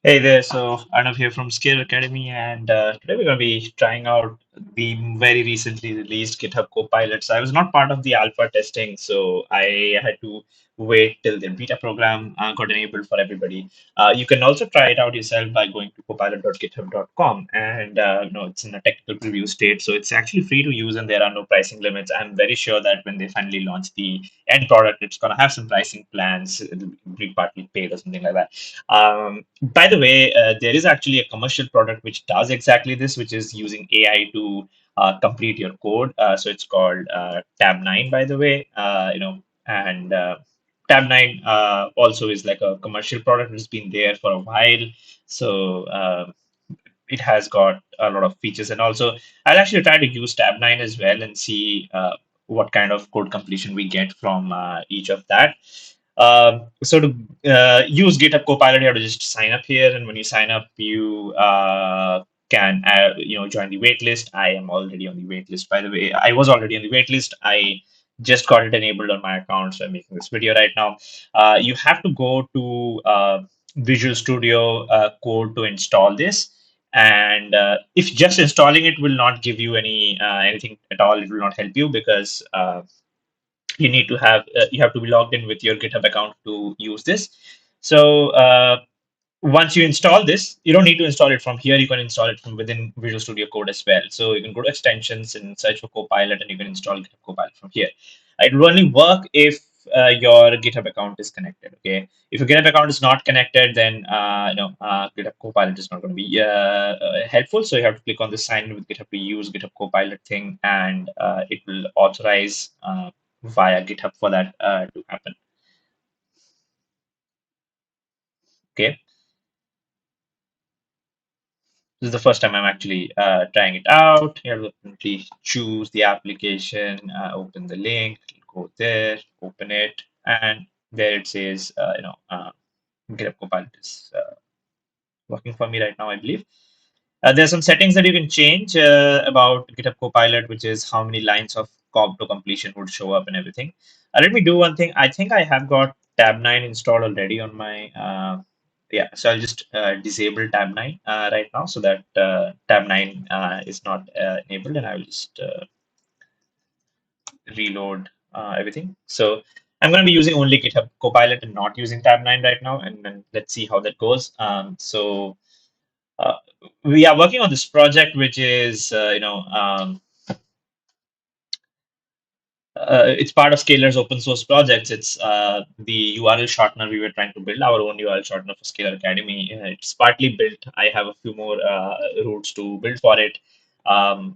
Hey there, so Arnav here from Skill Academy, and today we're going to be trying out the very recently released GitHub Copilot. So I was not part of the alpha testing, so I had to wait till the beta program got enabled for everybody. You can also try it out yourself by going to copilot.github.com, and it's in a technical preview state, so it's actually free to use, and there are no pricing limits. I'm very sure that when they finally launch the end product, it's going to have some pricing plans. It'll be partly paid or something like that. By the way, there is actually a commercial product which does exactly this, which is using AI to complete your code. So it's called Tabnine, by the way. And Tabnine also is like a commercial product which has been there for a while. So it has got a lot of features, and also I'll actually try to use Tabnine as well and see what kind of code completion we get from each of that. So to use GitHub Copilot, you have to just sign up here, and when you sign up, you can join the waitlist. I am already on the waitlist. By the way, I was already on the waitlist. I just got it enabled on my account, so I'm making this video right now. You have to go to Visual Studio Code to install this. And if just installing it will not give you anything at all, it will not help you because you have to be logged in with your GitHub account to use this. So once you install this, you don't need to install it from here. You can install it from within Visual Studio Code as well. So you can go to extensions and search for Copilot, and you can install GitHub Copilot from here. It will only work if your GitHub account is connected. Okay, if your GitHub account is not connected, then GitHub Copilot is not going to be helpful. So you have to click on the sign in with GitHub to use GitHub Copilot thing, and it will authorize via GitHub for that to happen. Okay. This is the first time I'm actually trying it out. You have to simply choose the application, open the link, go there, open it, and there it says, GitHub Copilot is working for me right now, I believe. There's some settings that you can change about GitHub Copilot, which is how many lines of code to completion would show up and everything. Let me do one thing. I think I have got Tab9 installed already on my yeah. So I'll just disable Tab9 right now so that Tab9 is not enabled, and I will just reload everything. So I'm going to be using only GitHub Copilot and not using Tab9 right now, and then let's see how that goes. Uh, we are working on this project, which is, it's part of Scalar's open source projects. It's the URL shortener we were trying to build, our own URL shortener for Scalar Academy. It's partly built. I have a few more routes to build for it.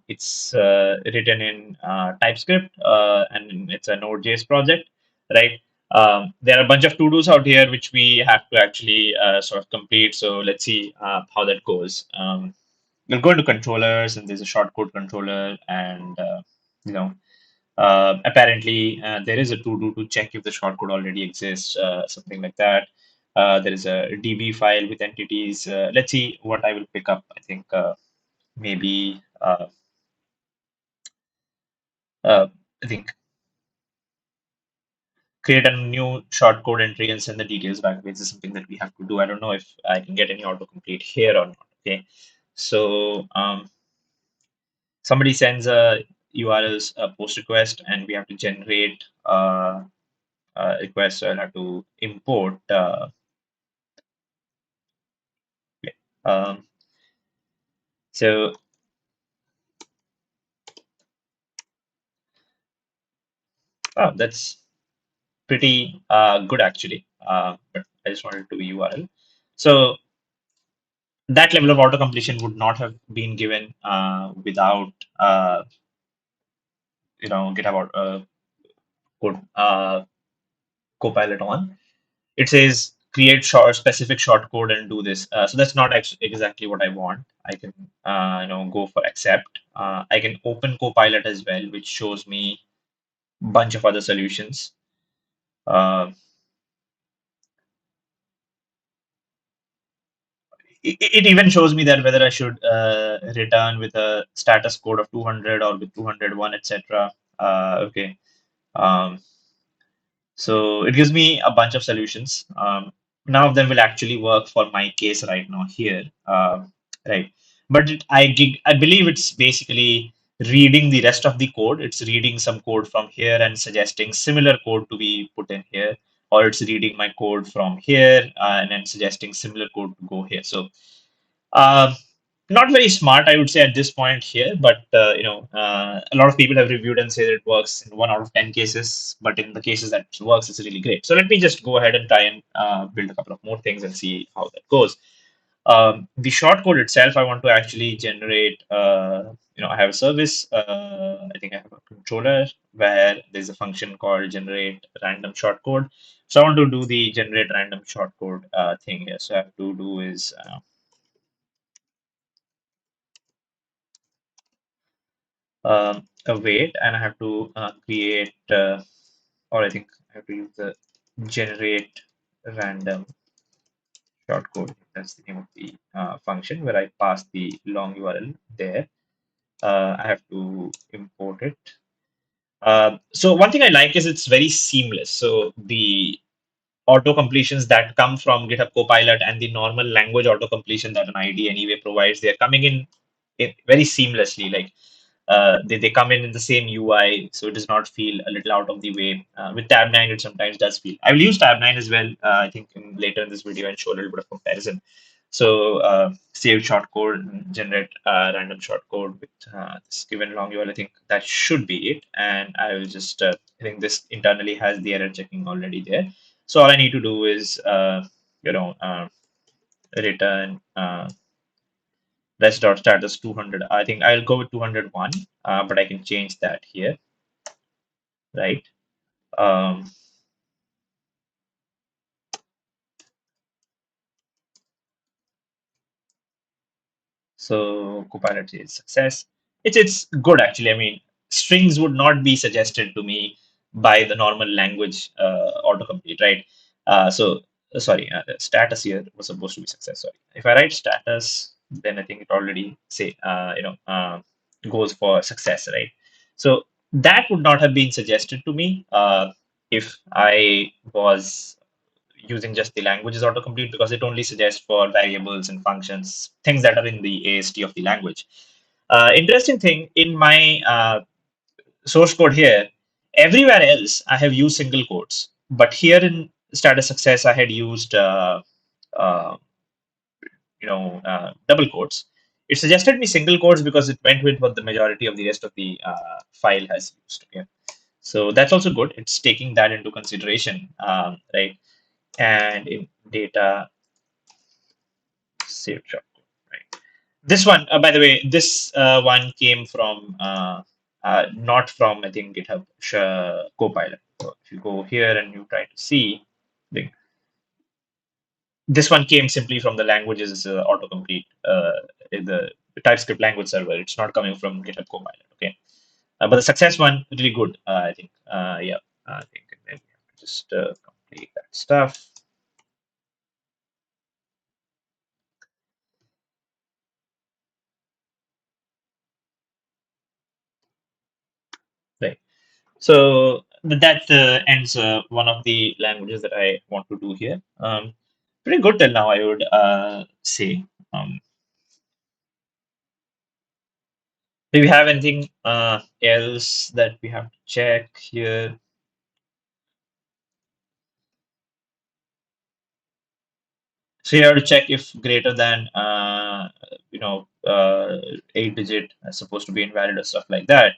It's written in TypeScript, and it's a Node.js project, right? There are a bunch of to-dos out here which we have to actually sort of complete. So let's see how that goes. We'll go into controllers, and there's a shortcode controller, and you know apparently, there is a to-do to check if the shortcode already exists, something like that. There is a DB file with entities. Let's see what I will pick up. I think maybe uh, I think create a new shortcode entry and send the details back. This is something that we have to do. I don't know if I can get any autocomplete here or not. Okay, so somebody sends a URLs post request, and we have to generate request. So I'll have to import. Um, so that's pretty good actually. But I just wanted to be URL. So that level of auto completion would not have been given without GitHub code Copilot on. It says create specific shortcode and do this. So that's not exactly what I want. I can go for accept. I can open Copilot as well, which shows me a bunch of other solutions. It even shows me that whether I should return with a status code of 200 or with 201, etc. Okay. Um, so it gives me a bunch of solutions. none of them will actually work for my case right now here, right? But I believe it's basically reading the rest of the code. It's reading some code from here and suggesting similar code to be put in here, or it's reading my code from here and then suggesting similar code to go here. So uh, not very smart, I would say, at this point here, but a lot of people have reviewed and say that it works in 1 out of 10 cases, but in the cases that it works, it's really great. So let me just go ahead and try and build a couple of more things and see how that goes. The shortcode itself, I want to actually generate. I have a service. I think I have a controller where there's a function called generate random shortcode. So I want to do the generate random shortcode thing here. So I have to do is await, and I have to create, or I think I have to use the generate random shortcode. That's the name of the function where I pass the long URL there. I have to import it. So one thing I like is it's very seamless. So the auto completions that come from GitHub Copilot and the normal language auto completion that an IDE anyway provides, they're coming in very seamlessly. Like they come in the same UI, so it does not feel a little out of the way. With Tabnine, it sometimes does feel. I will use Tabnine as well. I think later in this video and show a little bit of comparison. So save shortcode, and generate random shortcode with this given long URL. I think that should be it. And I will just, I think this internally has the error checking already there. So all I need to do is, return rest.status 200. I think I'll go with 201, but I can change that here, right? Um, So Copilot is success. It's good actually. I mean, strings would not be suggested to me by the normal language autocomplete, right? Sorry, the status here was supposed to be success. Sorry, if I write status, then I think it already say goes for success, right? So that would not have been suggested to me if I was using just the languages autocomplete, because it only suggests for variables and functions, things that are in the AST of the language. Interesting thing, in my source code here, everywhere else I have used single quotes, but here in status success I had used uh, double quotes. It suggested me single quotes because it went with what the majority of the rest of the file has used. Yeah. So that's also good. It's taking that into consideration, right? And in data saved shortcode, right? This one, by the way, this one came from not from, I think, GitHub Copilot. So if you go here and you try to see, this one came simply from the languages autocomplete in the TypeScript language server. It's not coming from GitHub Copilot. Okay, but the success one really good. I think. Yeah, I think. And then we have to just complete that stuff. Right. So that ends one of the languages that I want to do here. Pretty good till now, I would say. Do we have anything else that we have to check here? So you have to check if greater than 8 digit is supposed to be invalid or stuff like that,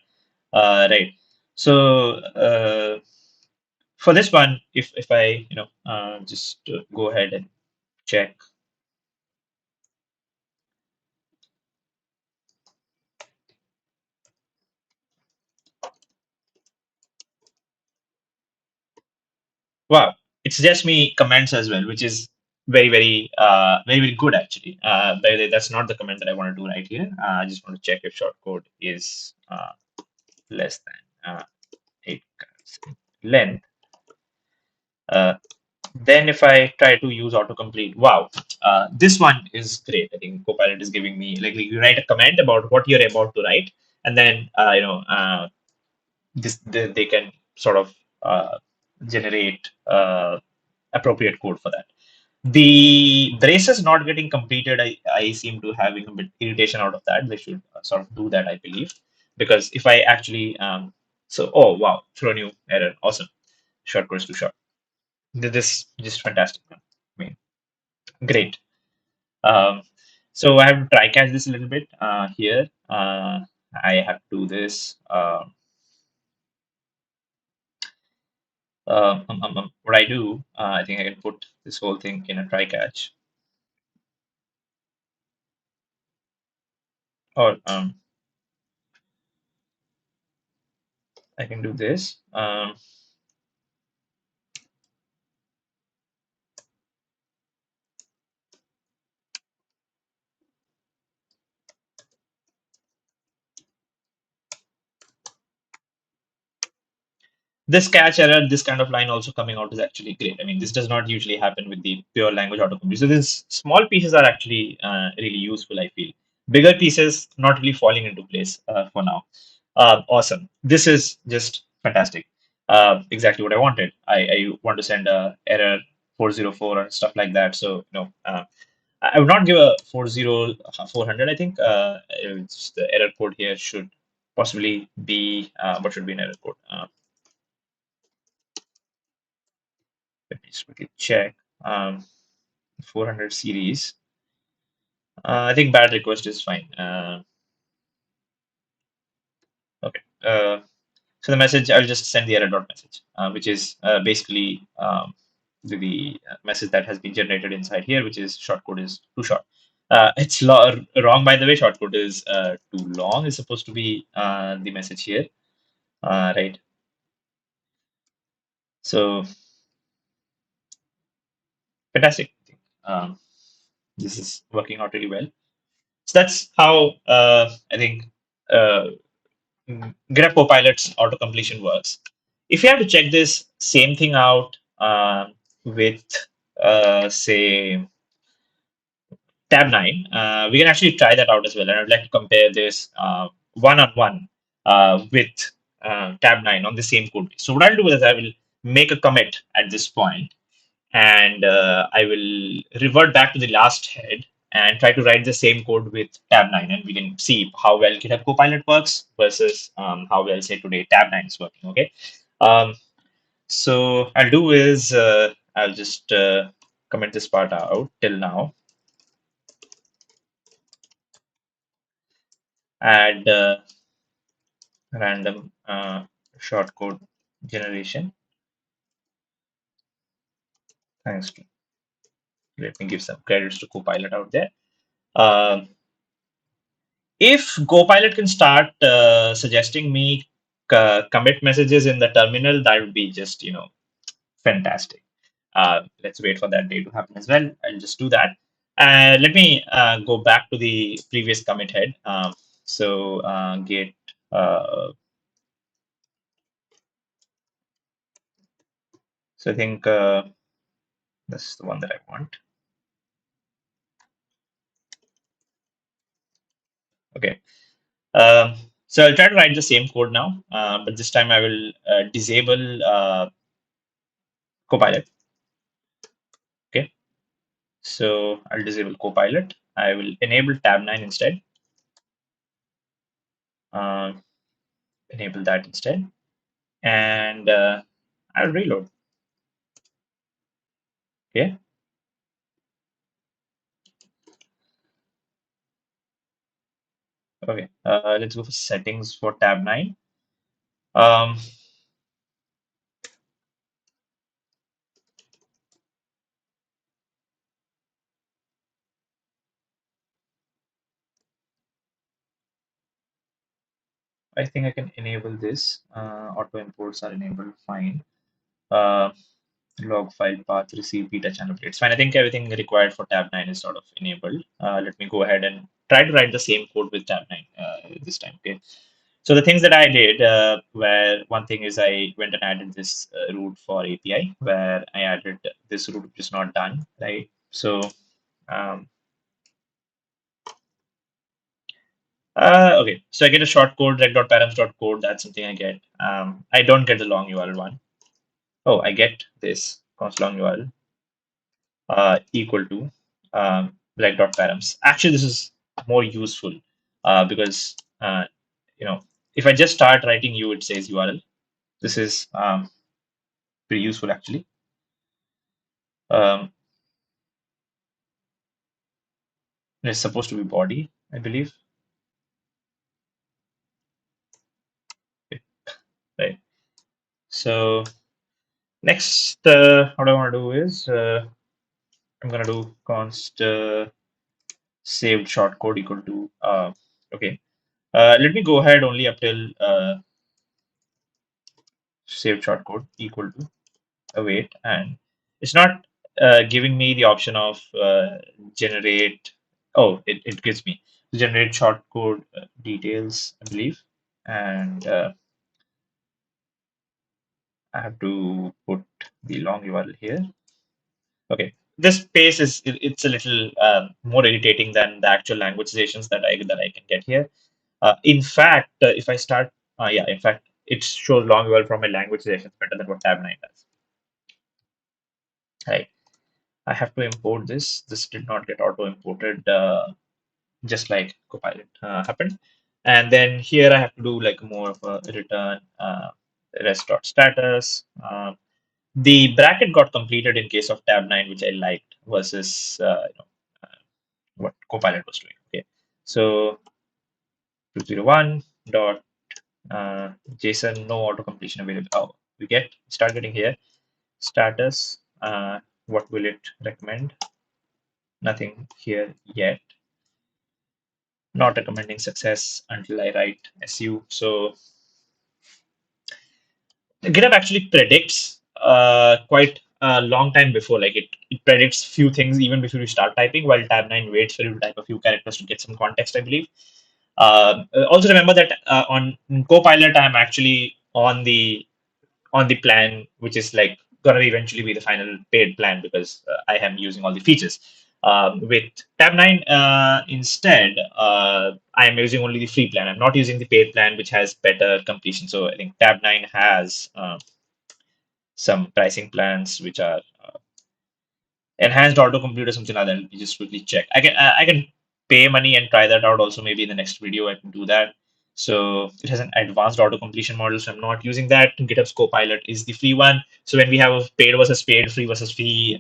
right? So for this one, if I just go ahead and check. Wow, it suggests me comments as well, which is very good actually. By the way, that's not the comment that I want to do right here. I just want to check if shortcode is less than 8 characters in length. Then if I try to use autocomplete, wow, this one is great. I think Copilot is giving me, like, you write a comment about what you're about to write, and then they can sort of generate appropriate code for that. The braces not getting completed, I seem to having a bit irritation out of that. They should sort of do that, I believe, because if I actually oh wow, throw new error, awesome, short course too short. This just fantastic. I mean, great. Um, so I have to try catch this a little bit here. I have to do this. What I do, I think I can put this whole thing in a try catch, or I can do this. This catch error, this kind of line also coming out is actually great. I mean, this does not usually happen with the pure language autocomplete. So these small pieces are actually really useful, I feel. Bigger pieces not really falling into place for now. Awesome. This is just fantastic. Exactly what I wanted. I want to send a error 404 and stuff like that. So, I would not give a 40400. I think it's the error code here should possibly be, what should be an error code? Let me just quickly check. 400 series. I think bad request is fine. Okay. So the message, I'll just send the error dot message, which is basically the message that has been generated inside here, which is shortcode is too short. It's wrong, by the way. Shortcode is too long. Is supposed to be the message here, right? So fantastic. Um, this is working out really well. So that's how I think Github Copilot's auto completion works. If you have to check this same thing out with, say, Tabnine, we can actually try that out as well. And I'd like to compare this one-on-one with Tabnine on the same code base. So what I'll do is I will make a commit at this point, and I will revert back to the last head and try to write the same code with Tabnine, and we can see how well GitHub Copilot works versus how well, say, today Tabnine is working. Okay, so I'll do is I'll just comment this part out till now, add random shortcode generation. Thanks to, let me give some credits to Copilot out there. Um if Copilot can start suggesting me commit messages in the terminal, that would be just, fantastic. Let's wait for that day to happen as well. I'll just do that. Let me go back to the previous commit head. So git, so I think this is the one that I want. Okay. So I'll try to write the same code now, but this time I will disable Copilot. Okay. So I'll disable Copilot. I will enable Tabnine instead. Uh, enable that instead. And I'll reload. Okay. Okay. Let's go for settings for Tabnine. Um, I think I can enable this. Auto imports are enabled. Fine. Uh, log file path receive beta channel updates. Fine. I think everything required for Tab9 is sort of enabled. Let me go ahead and try to write the same code with Tab9 this time. Okay. So the things that I did, where one thing is I went and added this route for API, where I added this route which is not done, right? So um, okay, so I get a short code, rec.params.code. That's something I get. I don't get the long URL one. Oh, I get this const long URL. equal to like dot params. Actually, this is more useful because you know if I just start writing u, it says URL. This is pretty useful actually. Um, it's supposed to be body, I believe. Okay, right. So next, what I want to do is I'm gonna do const saved shortcode equal to okay. Let me go ahead only up till saved shortcode equal to await, and it's not giving me the option of generate. Oh, it gives me generate shortcode details, I believe, and I have to put the long URL here. Okay, this space is it's a little more irritating than the actual languagizations that I can get here. In fact, if I start, yeah, in fact, it shows long URL from my languagization better than what Tabnine does. Right. I have to import this. This did not get auto imported, just like Copilot happened. And then here I have to do like more of a return rest.status. The bracket got completed in case of tab9, which I liked, versus what Copilot was doing. Okay, so 201 dot JSON no auto completion available. Oh, we start getting here status. What will it recommend? Nothing here yet. Not recommending success until I write SU. So GitHub actually predicts quite a long time before, like it predicts few things even before you start typing, while Tab9 waits for you to type a few characters to get some context, I believe. Also remember that on Copilot, I'm actually on the plan, which is like gonna eventually be the final paid plan because I am using all the features. With Tab9 instead, I am using only the free plan. I'm not using the paid plan, which has better completion. So I think Tab9 has some pricing plans which are enhanced autocomplete or something like that. Let me just quickly check. I can pay money and try that out also. Maybe in the next video I can do that. So it has an advanced auto completion model, so I'm not using that. GitHub's Copilot is the free one. So when we have a paid versus paid, free versus free,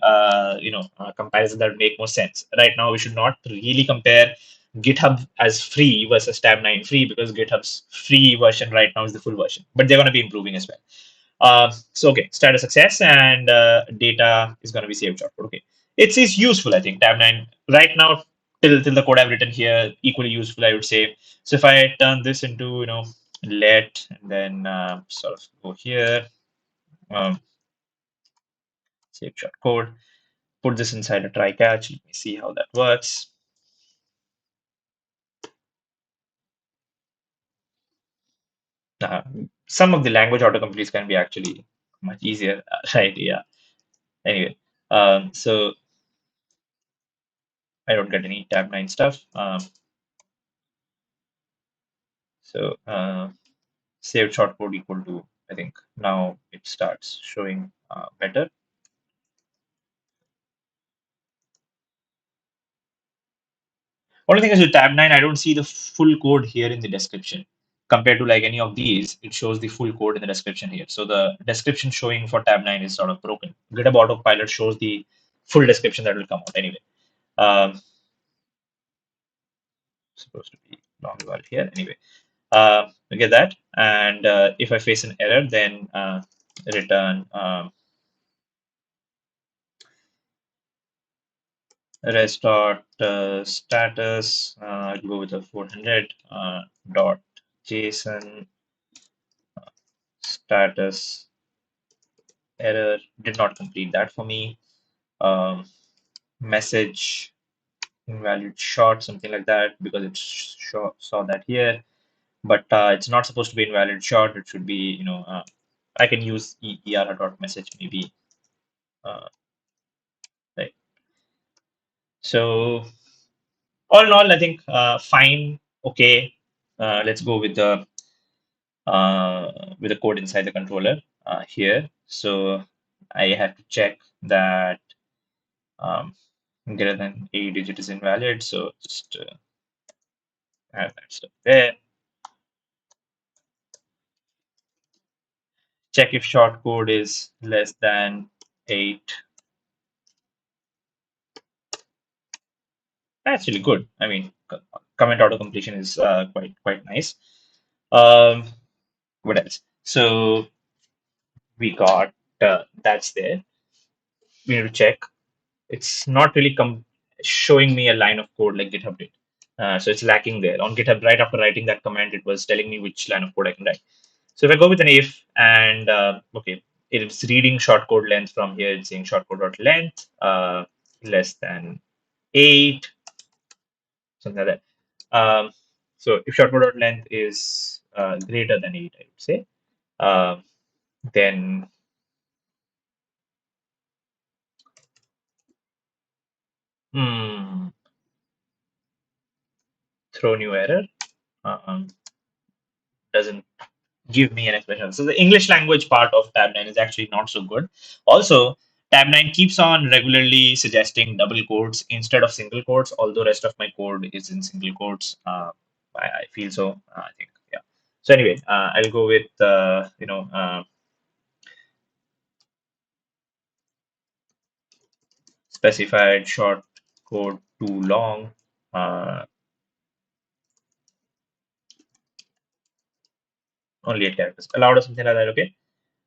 comparison, that would make more sense. Right now, we should not really compare GitHub as free versus Tab9 free, because GitHub's free version right now is the full version, but they're going to be improving as well. So okay, status success, and data is going to be saved shortcode. Okay, it's useful, I think. Tab9 right now, till the code I've written here, equally useful, I would say. So if I turn this into let, and then sort of go here, um, save shortcode, put this inside a try catch. Let me see how that works. Uh, some of the language autocompletes can be actually much easier, right? Yeah. Anyway, so I don't get any Tab9 stuff. So saved shortcode equal to, I think now it starts showing better. Only thing is with Tab9, I don't see the full code here in the description. Compared to like any of these, it shows the full code in the description here. So the description showing for Tab9 is sort of broken. GitHub Autopilot shows the full description that will come out anyway. Supposed to be long URL here anyway. We get that, and if I face an error, then return rest dot status. I'll go with a 400 dot JSON status error did not complete that for me. Message invalid short, something like that, because it saw that here, but it's not supposed to be invalid short. It should be, I can use er dot message maybe. Right. So all in all, I think fine, okay. Let's go with the code inside the controller here. So I have to check that Um, Greater than a digit is invalid, so just add that stuff there. Check if shortcode is less than 8. That's really good. I mean, comment auto completion is quite nice. Um, what else? So we got that's there. We need to check. It's not really showing me a line of code like GitHub did. So it's lacking there. On GitHub, right after writing that command, it was telling me which line of code I can write. So if I go with an if and okay, it's reading shortcode length from here. It's saying shortcode.length less than 8, something like that. So if shortcode.length is greater than 8, I would say, um, then hmm, throw new error. Um, doesn't give me an expression. So the English language part of Tabnine is actually not so good. Also, Tabnine keeps on regularly suggesting double quotes instead of single quotes, although rest of my code is in single quotes. I feel so. I think, yeah. So anyway, I'll go with specified short code too long. Uh, Only 8 characters allowed or something like that. Okay.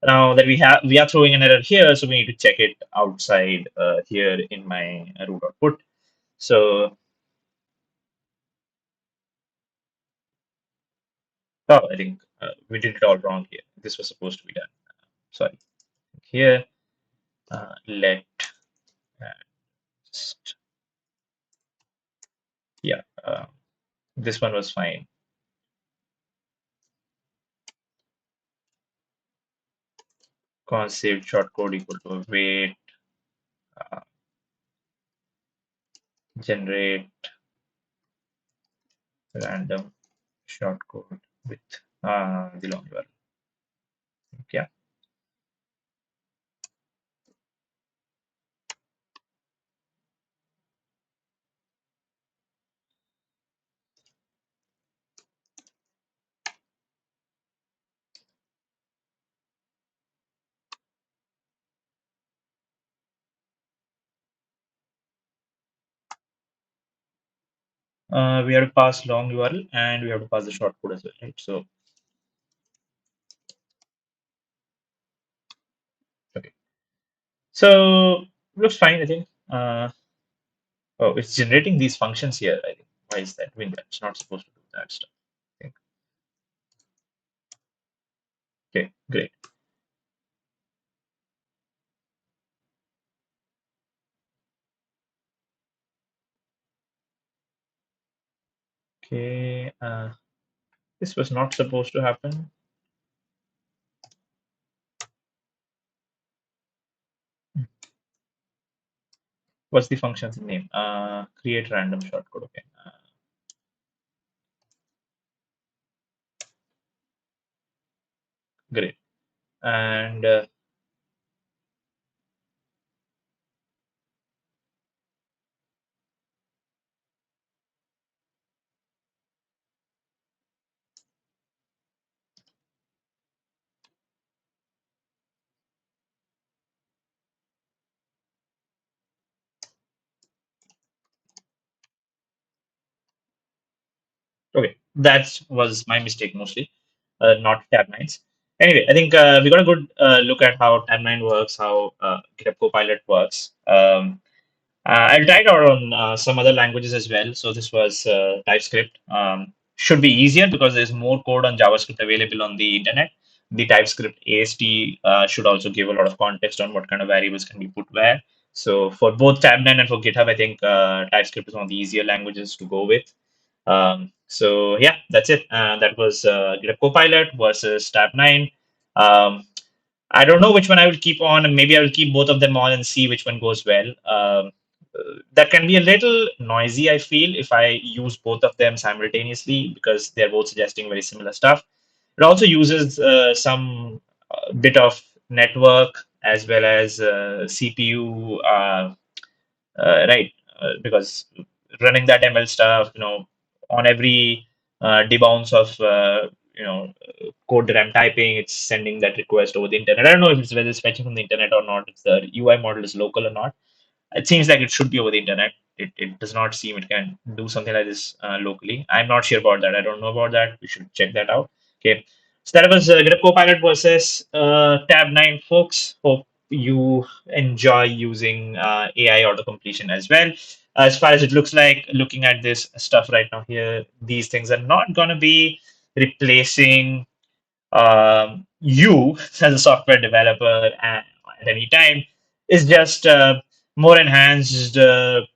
Now that we are throwing an error here, so we need to check it outside here in my root output. So, oh, I think we did it all wrong here. This was supposed to be done. Sorry. Here, let uh, just, yeah, this one was fine. Const saved shortcode equal to wait, uh, generate random shortcode with the long URL. Yeah. We have to pass long URL and we have to pass the shortcode as well, right? So, okay. So, looks fine, I think. Oh, it's generating these functions here, I think. Why is that doing that? It's not supposed to do that stuff. I think. Okay, great. Okay, this was not supposed to happen. What's the function's name? Create random shortcode. Okay, great. And okay, that was my mistake mostly, not Tabnine's. Anyway, I think we got a good look at how Tabnine works, how GitHub Copilot works. I'll try it out on some other languages as well. So this was TypeScript. Should be easier because there's more code on JavaScript available on the internet. The TypeScript AST should also give a lot of context on what kind of variables can be put where. So for both Tabnine and for GitHub, I think TypeScript is one of the easier languages to go with. So yeah, that's it. That was GitHub Copilot versus Tabnine. Um, I don't know which one I will keep on, and maybe I will keep both of them on and see which one goes well. That can be a little noisy, I feel, if I use both of them simultaneously because they're both suggesting very similar stuff. It also uses some bit of network as well as CPU right? Because running that ML stuff, on every debounce of code that I'm typing, it's sending that request over the internet. I don't know if it's whether it's fetching from the internet or not. If the UI model is local or not. It seems like it should be over the internet. It does not seem it can do something like this locally. I'm not sure about that. I don't know about that. We should check that out. Okay. So that was Github Copilot versus Tabnine, folks. Hope you enjoy using AI auto completion as well. As far as it looks like, looking at this stuff right now here, these things are not going to be replacing you as a software developer at any time is just more enhanced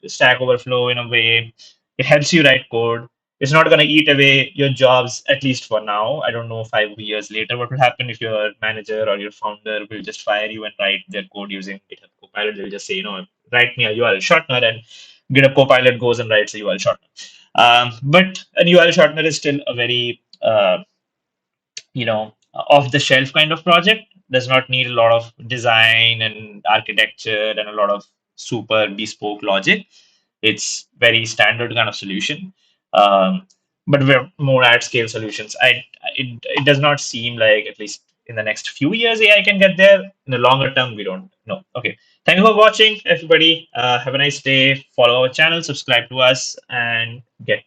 Stack Overflow in a way. It helps you write code. It's not going to eat away your jobs, at least for now. I don't know 5 years later what will happen if your manager or your founder will just fire you and write their code using GitHub Copilot. They'll just say, write me a URL shortener, and GitHub Copilot goes and writes a URL shortener. But a URL shortener is still a very off the shelf kind of project. Does not need a lot of design and architecture and a lot of super bespoke logic. It's very standard kind of solution. um, but we're more at scale solutions. It does not seem like, at least in the next few years, AI can get there. In the longer term, we don't know. Okay, thank you for watching, everybody. Have a nice day. Follow our channel, subscribe to us, and get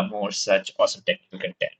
more such awesome technical content.